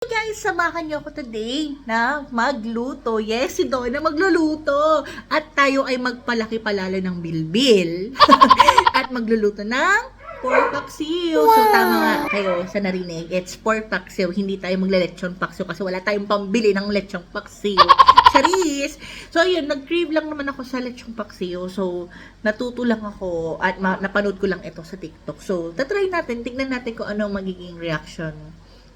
Guys, samahan niyo ako today na magluto. Yes, si Donna magluluto. At tayo ay magpalaki-palalo ng bilbil. At magluluto ng pork paksiw. Wow. So, tama nga kayo sa narinig. It's pork paksiw. Hindi tayo maglalechon paksiw kasi wala tayong pambili ng lechong paksiw. Charis! So, yun, nag-crave lang naman ako sa lechong paksiw. So, natuto lang ako at napanood ko lang ito sa TikTok. So, tatry natin. Tignan natin kung ano magiging reaction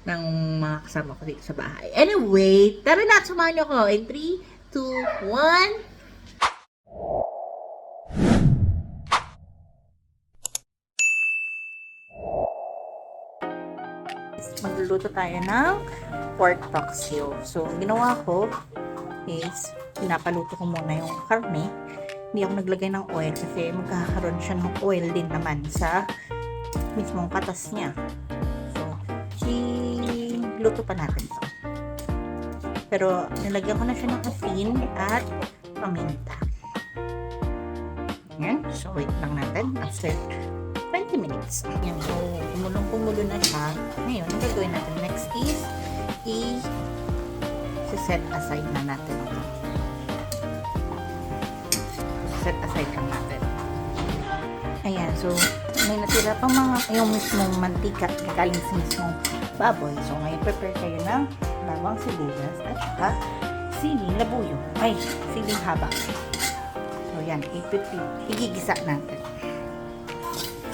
ng mga kasama ko dito sa bahay. Anyway, tara na, samahan niyo ako. In 3, 2, 1. Magluluto tayo ng pork paksiw. So, ang ginawa ko is, pinapaluto ko muna yung karne. Hindi ako naglagay ng oil kasi magkakaroon siya ng oil din naman sa mismong katas niya. Luto pa natin ito. Pero, nilagyan ko na siya ng asin at paminta. Ayan. So, wait lang natin. After 20 minutes. Ayan. So, kumulong-kumulo na siya. Ngayon, ang gagawin natin next is i-set aside na natin ito. Set aside lang natin. Ayan. So, may natira pa yung mismong mantika galing sa mismong baboy. So, ngayon prepare kayo ng bawang sibuyas at saka siling labuyo. Ay, siling haba. So, yan. Igigisa natin.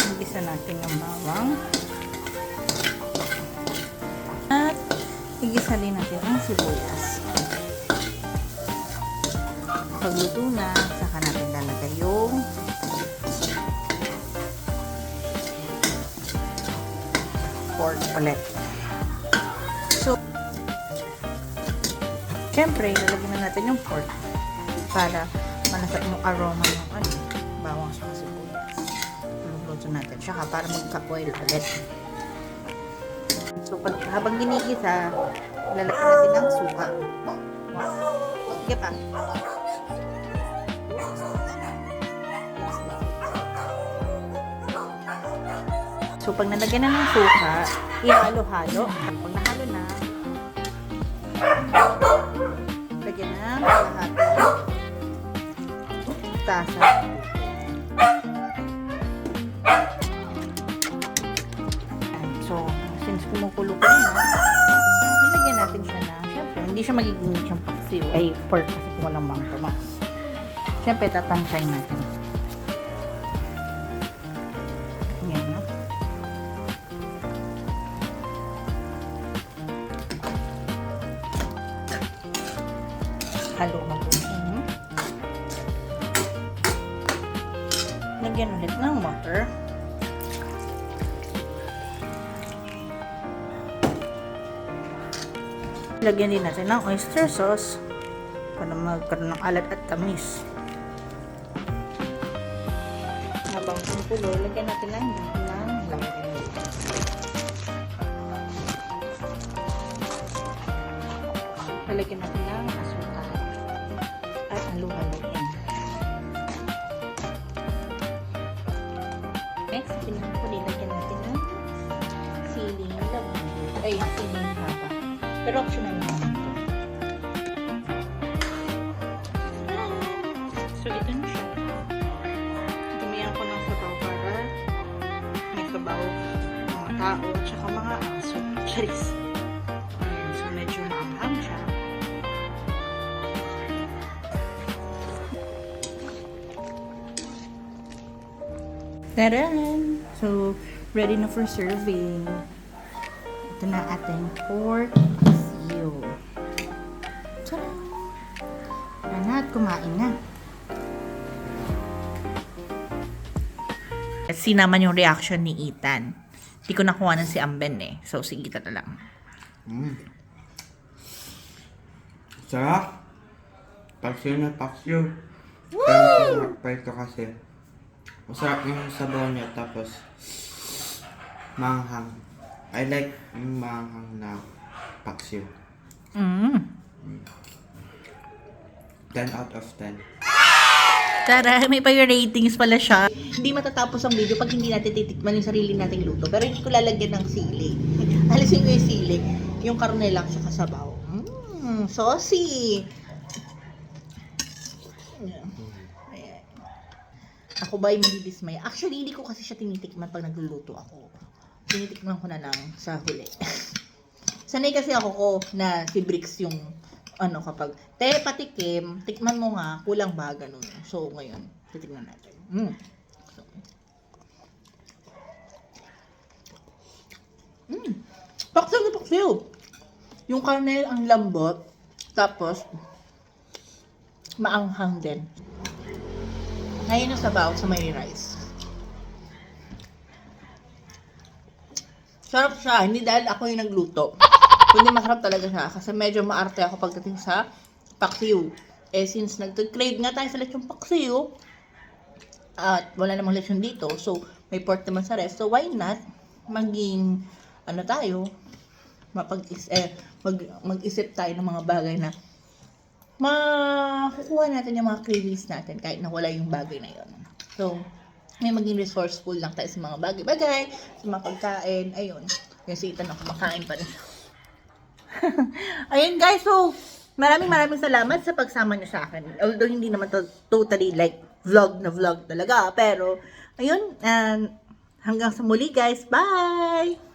Igigisa natin ng bawang. At igisa din natin ang sibuyas. Pagluto na, saka natin lalagay yung pork ulit. So, syempre, lalagyan na natin yung pork para malasa yung aroma ng bawang sa sibuyas. Luluto natin siya para magka-oil ulit. So, habang ginigisa, lalagyan natin ng suka. Sige pa. So, pag nalagyan na ng suka, ihalo-halo. Pag nahalo na, lagyan na lahat ng tasa. So, since kumukulo-kulo na, nalagyan natin siya na, syempre, hindi siya magiging siyang paksiw. Ay, pork kasi kung walang mga tomas. Syempre, tatansay natin. Halo-halo. Lagyan ulit ng water. Lagyan din natin ng oyster sauce para magkaroon ng alat at tamis. Habang kumukulo, lagyan natin ng lemon. Lagyan natin ng asukal. At halo-haloin. Next, pinagpulilagyan natin ng siling labuyo. Ay, siling haba. Pero optional naman ito. So, ito na siya. Tumiyan ko ng sabaw para may sabaw mga tao at saka mga aso. Charis. So, medyo maanghang siya. Taran! So, ready na for serving. Ito na ating pork paksiw. Taran! Tara na at kumain na. Sinaman yung reaction ni Ethan. Hindi ko nakuha ng si Amben eh. So, sige na lang. Sarap! Paksiw na paksiw. Woo! Pa ito kasi. Masarap yung sabaw niya tapos manghang. I like yung manghang na paksiw. 10 out of 10. Tara, may pa-ratings pala siya. Hindi matatapos ang video pag hindi natin titikman yung sarili nating luto. Pero hindi ko lalagyan ng sili. Alisin ko yung sili. Yung karne lang siya kasabaw. Saucy! Ayan. Ako ba ay madidismay? Actually, hindi ko kasi siya tinitikman pag nagluluto ako. Tinitikman ko na lang sa huli. Sanay kasi ako ko na si Bricks yung kapag patikim, tikman mo nga, kulang ba, ganun. So, ngayon, titikman natin. So, paksiw na paksiw! Yung karne, ang lambot, tapos, maanghang din. Ngayon yung sabaw sa may rice. Sarap siya, hindi dahil ako yung nagluto. Kundi masarap talaga siya kasi medyo maarte ako pagdating sa paksiw. Since nag-crave nga tayo sa lechong paksiw, at wala namang lechon dito, so may pork naman sa rest, so why not maging, tayo, mag-isip tayo ng mga bagay na makukuha natin yung mga cravings natin kahit na wala yung bagay na yon. So, may maging resourceful lang tayo sa mga bagay-bagay, sa mga pagkain, ayun. Yung si Ethan kumakain pa rin. Ayun guys, so, maraming salamat sa pagsama niyo sa akin. Although hindi naman totally like vlog na vlog talaga, pero, ayun, hanggang sa muli guys, bye!